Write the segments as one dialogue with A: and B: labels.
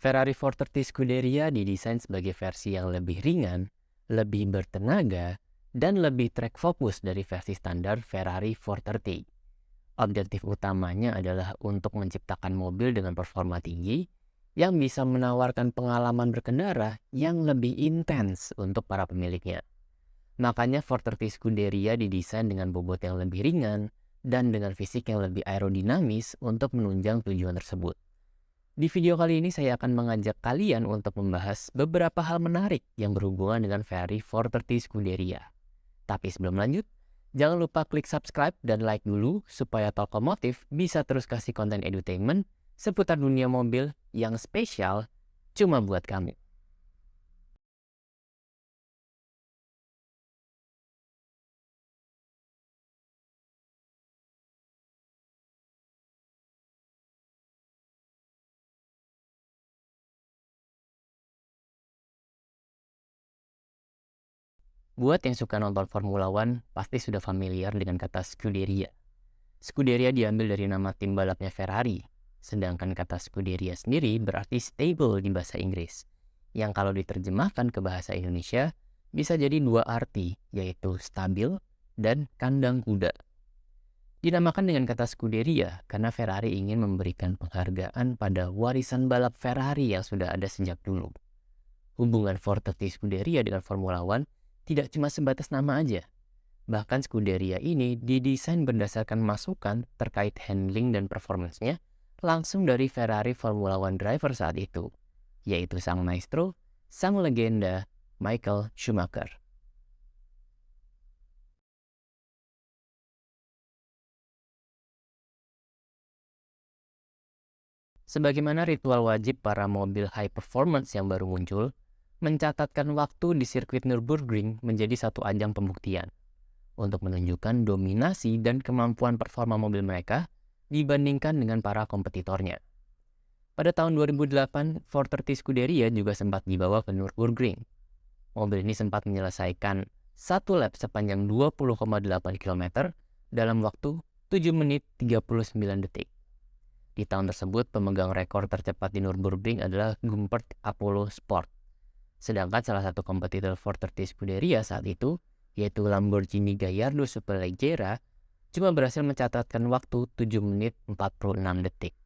A: Ferrari 430 Scuderia didesain sebagai versi yang lebih ringan, lebih bertenaga, dan lebih track fokus dari versi standar Ferrari 430. Objektif utamanya adalah untuk menciptakan mobil dengan performa tinggi yang bisa menawarkan pengalaman berkendara yang lebih intens untuk para pemiliknya. Makanya 430 Scuderia didesain dengan bobot yang lebih ringan dan dengan fisik yang lebih aerodinamis untuk menunjang tujuan tersebut. Di video kali ini saya akan mengajak kalian untuk membahas beberapa hal menarik yang berhubungan dengan Ferrari 430 Scuderia. Tapi sebelum lanjut, jangan lupa klik subscribe dan like dulu supaya Talkomotif bisa terus kasih konten edutainment seputar dunia mobil yang spesial cuma buat kamu. Buat yang suka nonton Formula One, pasti sudah familiar dengan kata Scuderia. Scuderia diambil dari nama tim balapnya Ferrari, sedangkan kata Scuderia sendiri berarti stable di bahasa Inggris, yang kalau diterjemahkan ke bahasa Indonesia bisa jadi dua arti, yaitu stabil dan kandang kuda. Dinamakan dengan kata Scuderia karena Ferrari ingin memberikan penghargaan pada warisan balap Ferrari yang sudah ada sejak dulu. Hubungan 430 Scuderia dengan Formula One tidak cuma sebatas nama aja. Bahkan Scuderia ini didesain berdasarkan masukan terkait handling dan performance-nya langsung dari Ferrari Formula One driver saat itu, yaitu sang maestro, sang legenda, Michael Schumacher. Sebagaimana ritual wajib para mobil high performance yang baru muncul, mencatatkan waktu di sirkuit Nürburgring menjadi satu ajang pembuktian untuk menunjukkan dominasi dan kemampuan performa mobil mereka dibandingkan dengan para kompetitornya. Pada tahun 2008, 430 Scuderia juga sempat dibawa ke Nürburgring. Mobil ini sempat menyelesaikan satu lap sepanjang 20,8 km dalam waktu 7 menit 39 detik. Di tahun tersebut, pemegang rekor tercepat di Nürburgring adalah Gumpert Apollo Sport. Sedangkan salah satu kompetitor 430 Scuderia saat itu, yaitu Lamborghini Gallardo Superleggera, cuma berhasil mencatatkan waktu 7 menit 46 detik.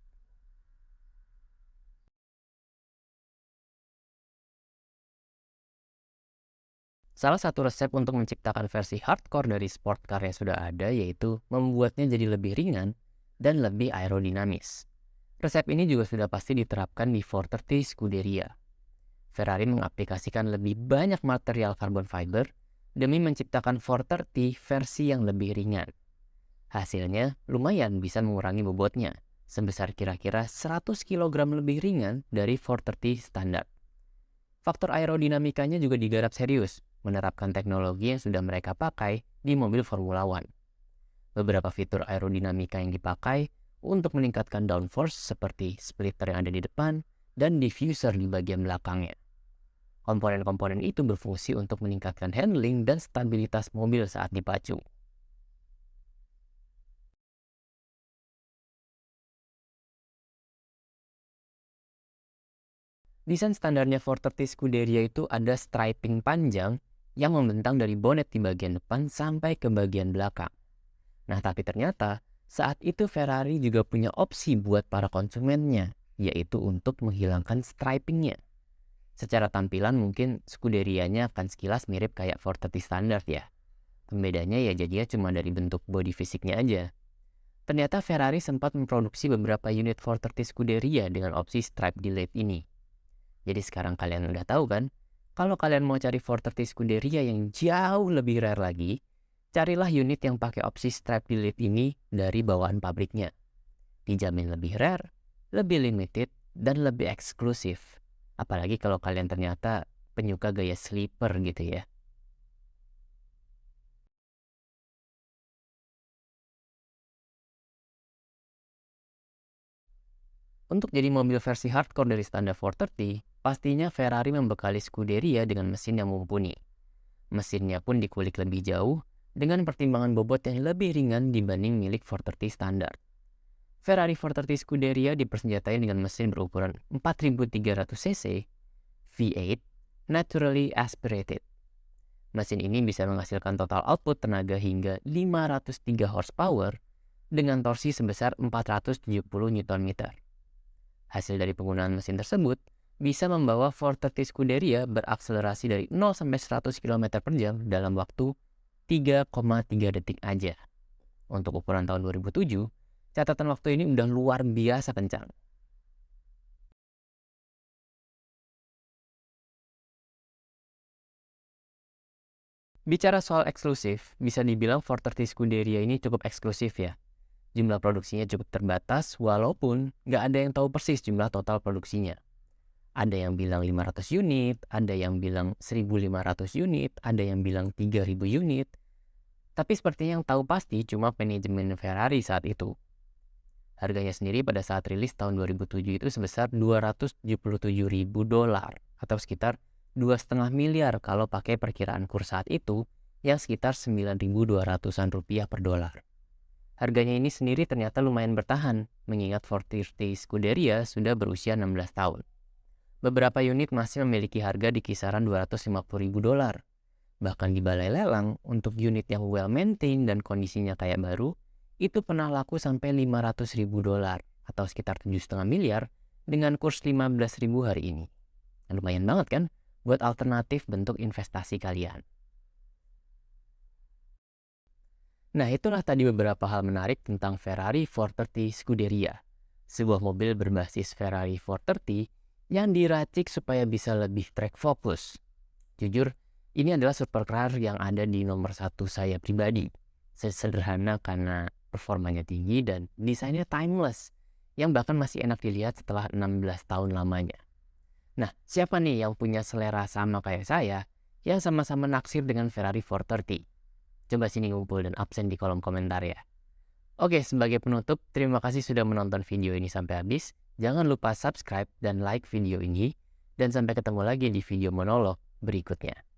A: Salah satu resep untuk menciptakan versi hardcore dari sport car yang sudah ada yaitu membuatnya jadi lebih ringan dan lebih aerodinamis. Resep ini juga sudah pasti diterapkan di 430 Scuderia. Ferrari mengaplikasikan lebih banyak material carbon fiber demi menciptakan 430 versi yang lebih ringan. Hasilnya lumayan bisa mengurangi bobotnya, sebesar kira-kira 100 kg lebih ringan dari 430 standar. Faktor aerodinamikanya juga digarap serius, menerapkan teknologi yang sudah mereka pakai di mobil Formula One. Beberapa fitur aerodinamika yang dipakai untuk meningkatkan downforce seperti splitter yang ada di depan dan diffuser di bagian belakangnya. Komponen-komponen itu berfungsi untuk meningkatkan handling dan stabilitas mobil saat dipacu. Desain standarnya 430 Scuderia itu ada striping panjang yang membentang dari bonet di bagian depan sampai ke bagian belakang. Nah, tapi ternyata saat itu Ferrari juga punya opsi buat para konsumennya, yaitu untuk menghilangkan stripingnya. Secara tampilan mungkin Scuderianya akan sekilas mirip kayak 430 standar ya. Pembedanya ya jadinya cuma dari bentuk bodi fisiknya aja. Ternyata Ferrari sempat memproduksi beberapa unit 430 Scuderia dengan opsi stripe delete ini. Jadi sekarang kalian udah tahu kan, kalau kalian mau cari 430 Scuderia yang jauh lebih rare lagi, carilah unit yang pakai opsi stripe delete ini dari bawaan pabriknya. Dijamin lebih rare, lebih limited, dan lebih eksklusif. Apalagi kalau kalian ternyata penyuka gaya sleeper gitu ya. Untuk jadi mobil versi hardcore dari standar 430, pastinya Ferrari membekali Scuderia dengan mesin yang mumpuni. Mesinnya pun dikulik lebih jauh dengan pertimbangan bobot yang lebih ringan dibanding milik 430 standar. Ferrari 430 Scuderia dipersenjatai dengan mesin berukuran 4300 cc V8 naturally aspirated. Mesin ini bisa menghasilkan total output tenaga hingga 503 horsepower dengan torsi sebesar 470 Nm. Hasil dari penggunaan mesin tersebut bisa membawa 430 Scuderia berakselerasi dari 0 sampai 100 km per jam dalam waktu 3,3 detik aja. Untuk ukuran tahun 2007, catatan waktu ini udah luar biasa kencang. Bicara soal eksklusif, bisa dibilang 430 Scuderia ini cukup eksklusif ya. Jumlah produksinya cukup terbatas, walaupun nggak ada yang tahu persis jumlah total produksinya. Ada yang bilang 500 unit, ada yang bilang 1.500 unit, ada yang bilang 3.000 unit. Tapi sepertinya yang tahu pasti cuma manajemen Ferrari saat itu. Harganya sendiri pada saat rilis tahun 2007 itu sebesar $277.000 atau sekitar 2,5 miliar kalau pakai perkiraan kurs saat itu yang sekitar 9.200-an rupiah per dolar. Harganya ini sendiri ternyata lumayan bertahan mengingat 430 Scuderia sudah berusia 16 tahun. Beberapa unit masih memiliki harga di kisaran $250.000. Bahkan di balai lelang untuk unit yang well maintained dan kondisinya kayak baru itu pernah laku sampai $500.000 atau sekitar 7,5 miliar dengan kurs 15.000 hari ini. Lumayan banget kan buat alternatif bentuk investasi kalian. Nah, itulah tadi beberapa hal menarik tentang Ferrari 430 Scuderia. Sebuah mobil berbasis Ferrari 430 yang diracik supaya bisa lebih track focus. Jujur, ini adalah supercar yang ada di nomor 1 saya pribadi. Sederhana karena performanya tinggi dan desainnya timeless, yang bahkan masih enak dilihat setelah 16 tahun lamanya. Nah, siapa nih yang punya selera sama kayak saya, yang sama-sama naksir dengan Ferrari 430? Coba sini ngumpul dan absen di kolom komentar ya. Oke, sebagai penutup, terima kasih sudah menonton video ini sampai habis. Jangan lupa subscribe dan like video ini. Dan sampai ketemu lagi di video monolog berikutnya.